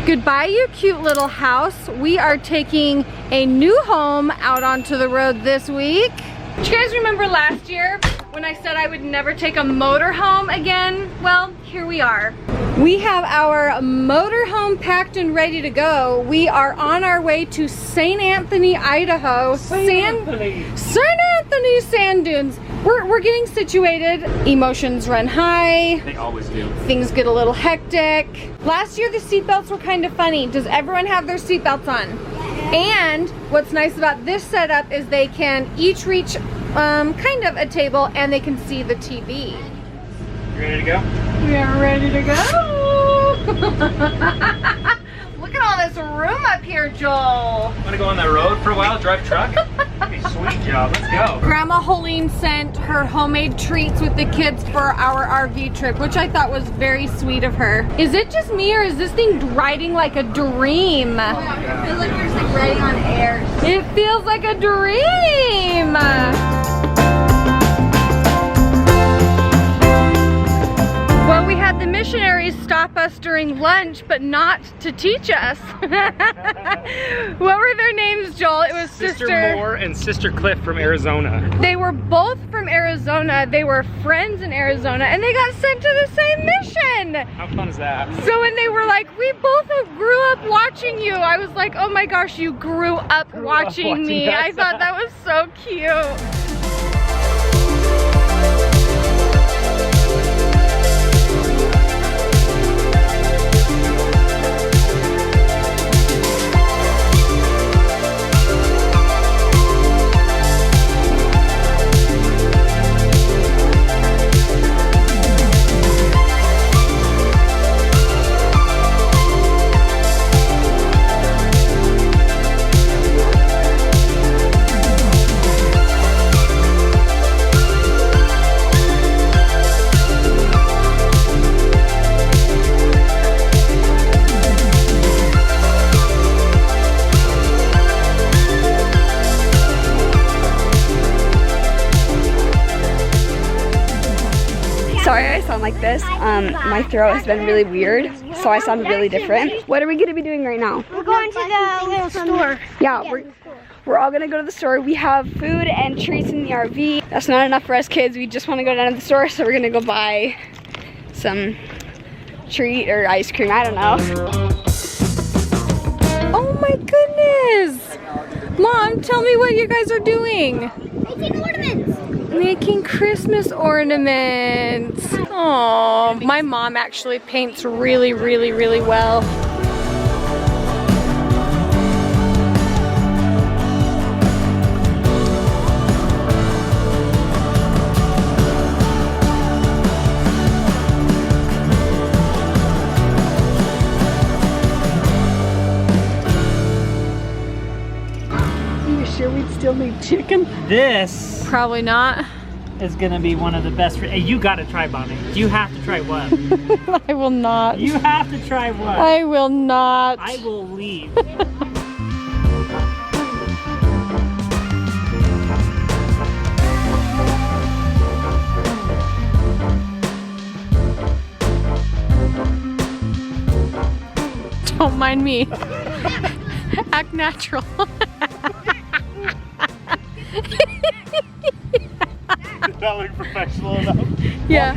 Goodbye, you cute little house. We are taking a new home out onto the road this week. Do you guys remember last year when I said I would never take a motorhome again? Well, here we are. We have our motorhome packed and ready to go. We are on our way to St. Anthony, Idaho. St. Anthony Sand Dunes. We're getting situated. Emotions run high. They always do. Things get a little hectic. Last year the seatbelts were kind of funny. Does everyone have their seatbelts on? And what's nice about this setup is they can each reach kind of a table and they can see the TV. You ready to go? We are ready to go. Look at all this room up here, Joel. Want to go on that road for a while, drive truck? That'd be a sweet job, let's go. Grandma Hoellein sent her homemade treats with the kids for our RV trip, which I thought was very sweet of her. Is it just me or is this thing riding like a dream? It feels like we're just like riding on air. It feels like a dream. Well, we had the missionaries stop us during lunch, but not to teach us. What were their names, Joel? It was Sister Moore and Sister Cliff from Arizona. They were both from Arizona. They were friends in Arizona, and they got sent to the same mission. How fun is that? So when they were like, we both grew up watching you, I was like, oh my gosh, you grew up watching me. I thought that was so cute. Sorry I sound like this. My throat has been really weird, so I sound really different. What are we gonna be doing right now? We're going to the little store. Yeah, we're all gonna go to the store. We have food and treats in the RV. That's not enough for us kids. We just wanna go down to the store, so we're gonna go buy some treat or ice cream, I don't know. Oh my goodness! Mom, tell me what you guys are doing. Making ornaments. Making Christmas ornaments. Oh, my mom actually paints really, really, really well. You sure we'd still need chicken? This Probably not. is gonna be one of the best. Hey, you gotta try, Bonnie. You have to try what? I will not. You have to try what? I will not. I will leave. Don't mind me. Act natural. Did that look professional enough? Yeah.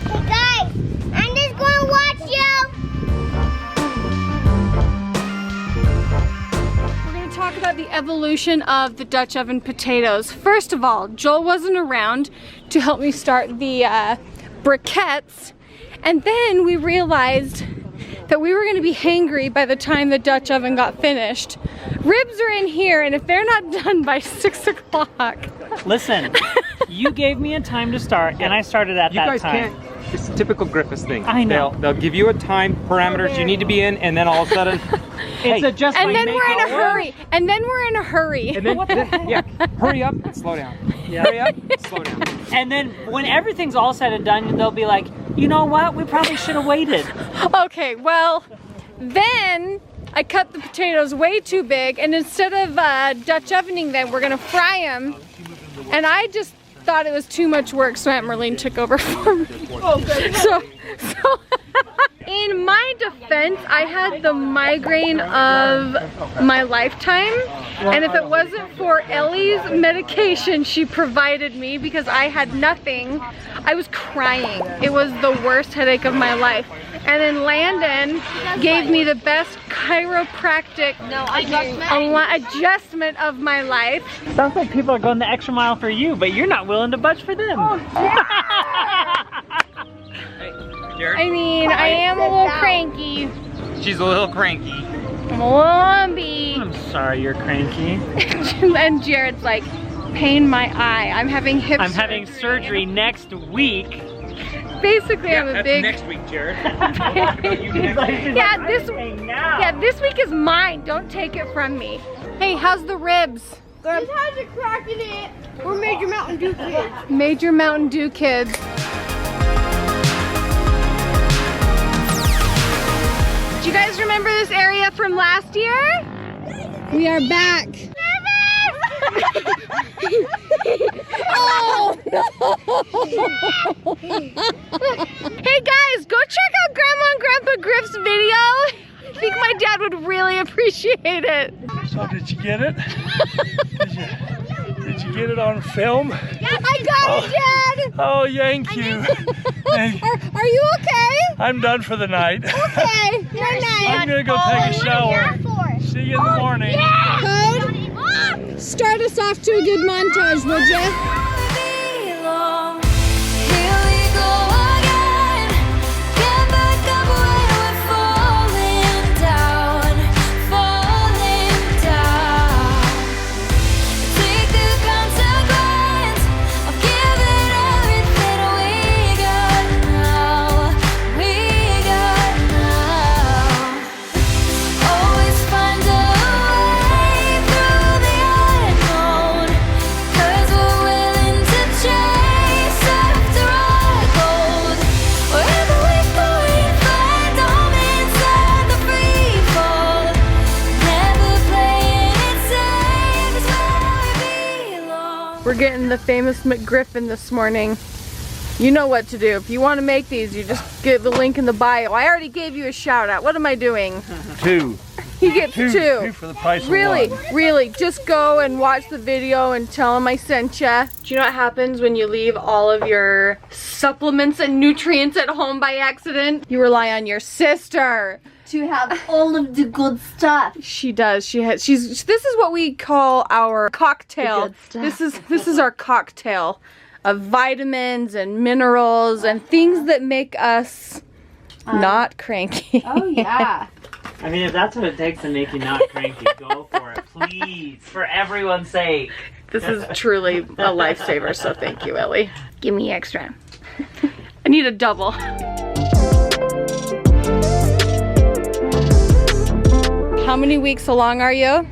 Hey guys, I'm just going to watch you. We're going to talk about the evolution of the Dutch oven potatoes. First of all, Joel wasn't around to help me start the briquettes, and then we realized that we were going to be hangry by the time the Dutch oven got finished. Ribs are in here, and if they're not done by 6 o'clock. Listen, you gave me a time to start, and I started at You that guys time. can't. It's a typical Griffiths thing. I know. They'll give you a time parameters you need to be in, and then all of a sudden, It's a just And like then make we're in a it hurry. And then we're in a hurry. and then yeah, hurry up and slow down. Yeah. Hurry up, slow down. And then when everything's all said and done, they'll be like, you know what? We probably should have waited. Okay, well, then I cut the potatoes way too big, and instead of Dutch ovening them, we're gonna fry them. And I just thought it was too much work, so Aunt Marlene took over for me. So in my defense, I had the migraine of my lifetime, and if it wasn't for Ellie's medication she provided me, because I had nothing, I was crying. It was the worst headache of my life. And then Landon gave me the best chiropractic adjustment of my life. Sounds like people are going the extra mile for you, but you're not willing to budge for them. Oh, I mean, I am a little cranky. She's a little cranky. I'm a little lumpy. I'm sorry you're cranky. And Jared's like, pain my eye. I'm having hip I'm having surgery next week. Basically, Yeah, I'm a that's big... next week, Jared. Yeah, this week is mine. Don't take it from me. Hey, how's the ribs? This has a crack in it. We're Major Mountain Dew kids. Major Mountain Dew kids. Do you guys remember this area from last year? We are back. Oh no! Hey guys, go check out Grandma and Grandpa Griff's video. I think my dad would really appreciate it. So did you get it? Did you get it on film? I got it, Dad. Oh, thank you. Hey, Are you okay? I'm done for the night. Okay. Good night. I'm gonna go take a shower. See you in the morning. Code, start us off to a good montage, would ya? We're getting the famous McGriffin this morning. You know what to do. If you want to make these, you just give the link in the bio. I already gave you a shout out. What am I doing? 2. He gets 2. 2 for the price of 1. Really, just go and watch the video and tell him I sent ya. Do you know what happens when you leave all of your supplements and nutrients at home by accident? You rely on your sister To have all of the good stuff. She does. This is what we call our cocktail. This is our cocktail of vitamins and minerals and things that make us not cranky. Oh yeah. I mean, if that's what it takes to make you not cranky, go for it, please, for everyone's sake. This is truly a lifesaver, so thank you, Ellie. Give me extra. I need a double. How many weeks along are you?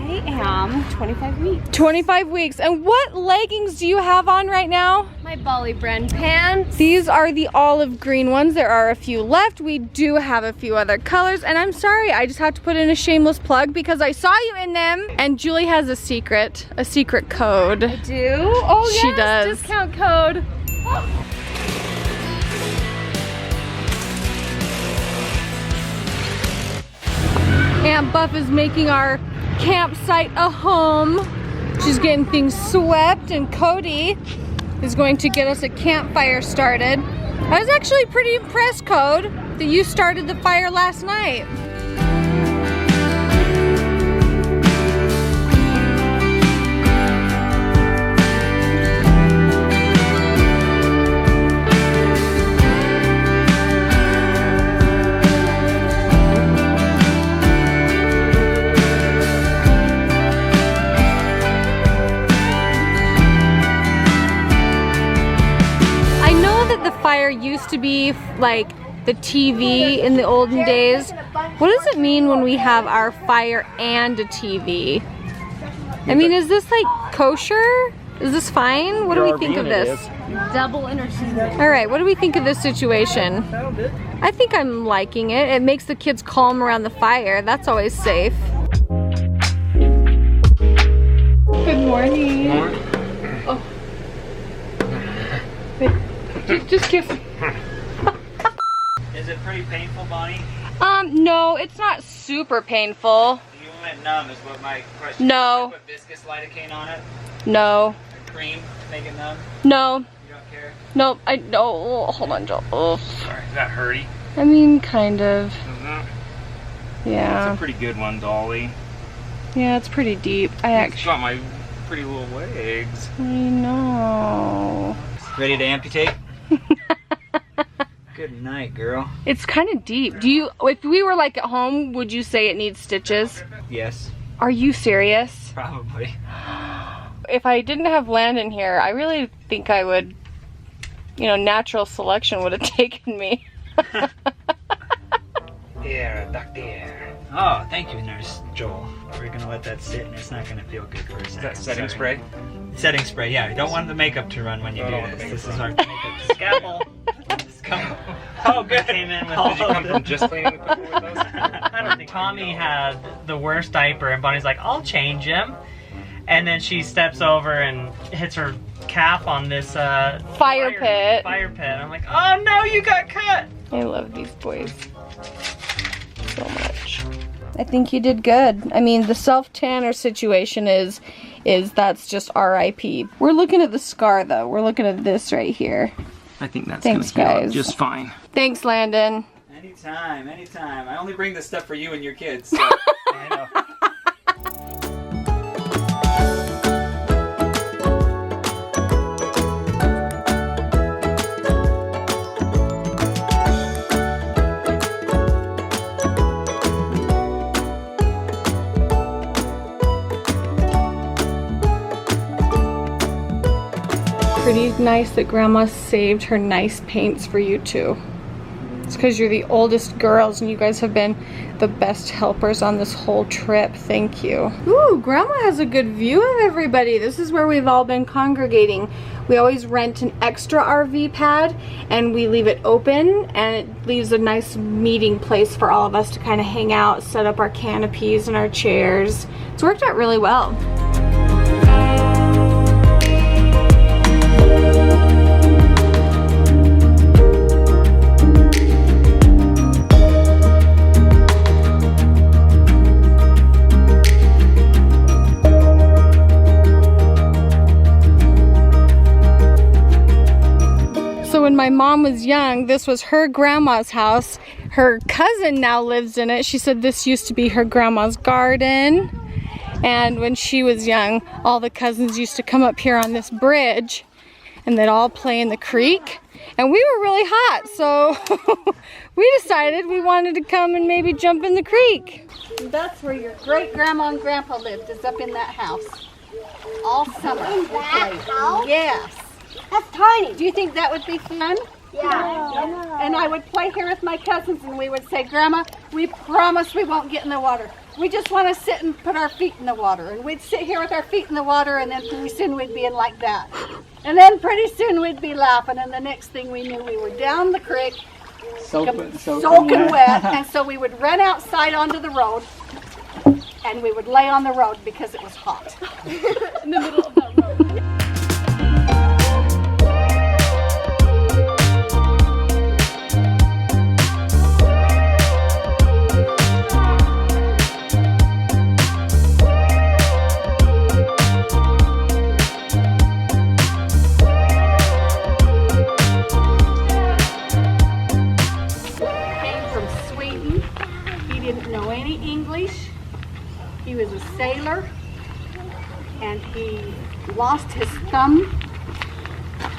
I am 25 weeks. 25 weeks. And what leggings do you have on right now? My Bali brand pants. These are the olive green ones. There are a few left. We do have a few other colors. And I'm sorry, I just have to put in a shameless plug because I saw you in them. And Julie has a secret code. I do? Oh yes, She does. discount code. Aunt Buff is making our campsite a home. She's getting things swept, and Cody is going to get us a campfire started. I was actually pretty impressed, Code, that you started the fire last night. Fire used to be like the TV in the olden days. What does it mean when we have our fire and a TV? I mean, is this like kosher? Is this fine? What do we think of this? Double entertainment. All right, what do we think of this situation? I think I'm liking it. It makes the kids calm around the fire. That's always safe. Good morning. Just kiss. Is it pretty painful, Bonnie? No, it's not super painful. You went numb is what my question No. is. Put viscous lidocaine on it? No. Or cream to make it numb? No. You don't care? Nope. No. Hold on, Joel. Oh. Sorry, is that hurty? I mean, kind of. It's Yeah. a pretty good one, Dolly. Yeah, it's pretty deep. It's got my pretty little legs. I know. Ready to amputate? Good night, girl. It's kind of deep. If we were like at home, would you say it needs stitches? Yes. Are you serious? Probably. If I didn't have Landon here, I really think I would, natural selection would have taken me. There, doctor. Oh, thank you, Nurse Joel. We're gonna let that sit and it's not gonna feel good for a second. Is that setting spray? Setting spray, yeah. You don't want the makeup to run when you do this. This is our makeup scalpel. Oh, good. Came in with Did you come from just cleaning the people with those? I don't think Tommy had the worst diaper, and Bonnie's like, I'll change him. And then she steps over and hits her calf on this Fire pit. Fire pit. I'm like, oh no, you got cut. I love these boys so much. I think you did good. I mean, the self-tanner situation is that's just RIP. We're looking at the scar though. We're looking at this right here. I think that's Thanks, gonna heal guys. up just fine. Thanks, Landon. Anytime, anytime. I only bring this stuff for you and your kids. So. I know. Pretty nice that Grandma saved her nice paints for you two. It's because you're the oldest girls and you guys have been the best helpers on this whole trip. Thank you. Ooh, Grandma has a good view of everybody. This is where we've all been congregating. We always rent an extra RV pad and we leave it open, and it leaves a nice meeting place for all of us to kind of hang out, set up our canopies and our chairs. It's worked out really well. When my mom was young, this was her grandma's house. Her cousin now lives in it. She said this used to be her grandma's garden. And when she was young, all the cousins used to come up here on this bridge and they'd all play in the creek. And we were really hot, so we decided we wanted to come and maybe jump in the creek. That's where your great grandma and grandpa lived, is up in that house. All summer. In that house? Yes. That's tiny. Do you think that would be fun? Yeah. And I would play here with my cousins and we would say, Grandma, we promise we won't get in the water. We just want to sit and put our feet in the water. And we'd sit here with our feet in the water, and then pretty soon we'd be in like that. And then pretty soon we'd be laughing, and the next thing we knew we were down the creek, soaking wet. And so we would run outside onto the road and we would lay on the road because it was hot. In the middle of the road. He was a sailor, and he lost his thumb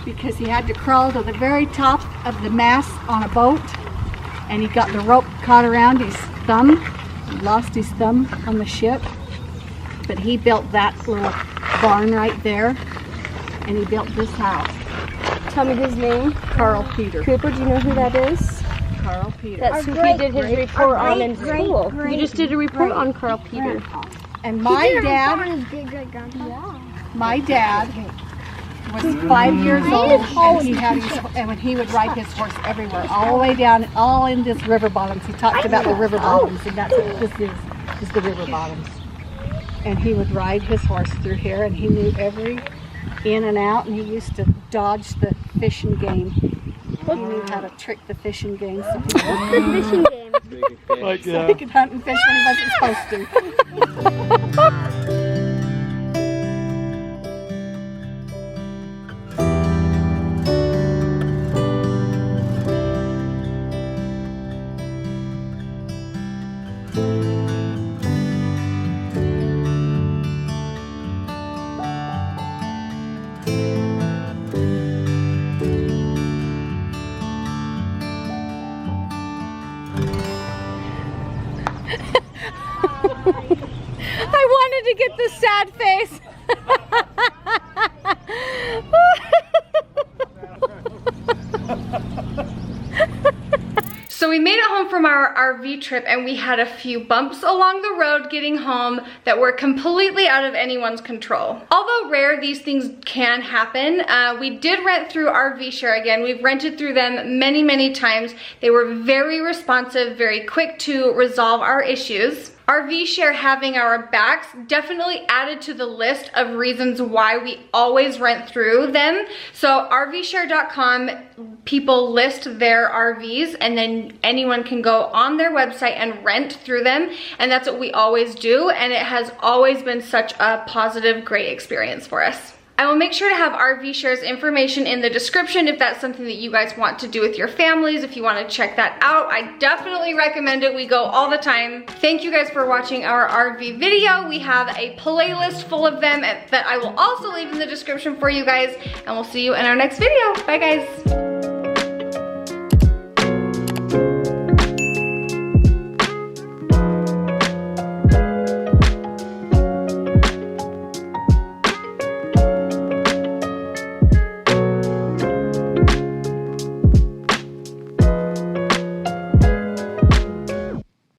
because he had to crawl to the very top of the mast on a boat, and he got the rope caught around his thumb. He lost his thumb on the ship, but he built that little barn right there, and he built this house. Tell me his name. Carl Peter. Cooper, do you know who that is? Carl Peter. That's who he did his report on in school. You just did a report on Carl Peter. And my dad was 5 years old, and he had and when he would ride his horse everywhere, all the way down, all in this river bottoms. He talked about the river bottoms, and that's what this is the river bottoms. And he would ride his horse through here, and he knew every in and out, and he used to dodge the fishing game. He knew how to trick the fishing game so The fishing game. Like, he could hunt and fish when he wasn't supposed to. I wanted to get the sad face. So we made it home from our RV trip and we had a few bumps along the road getting home that were completely out of anyone's control. Although rare, these things can happen. We did rent through RV Share again. We've rented through them many, many times. They were very responsive, very quick to resolve our issues. RV Share having our backs definitely added to the list of reasons why we always rent through them. So RVshare.com, people list their RVs and then anyone can go on their website and rent through them. And that's what we always do. And it has always been such a positive, great experience for us. I will make sure to have RV Share's information in the description if that's something that you guys want to do with your families, if you want to check that out. I definitely recommend it. We go all the time. Thank you guys for watching our RV video. We have a playlist full of them that I will also leave in the description for you guys, and we'll see you in our next video. Bye guys.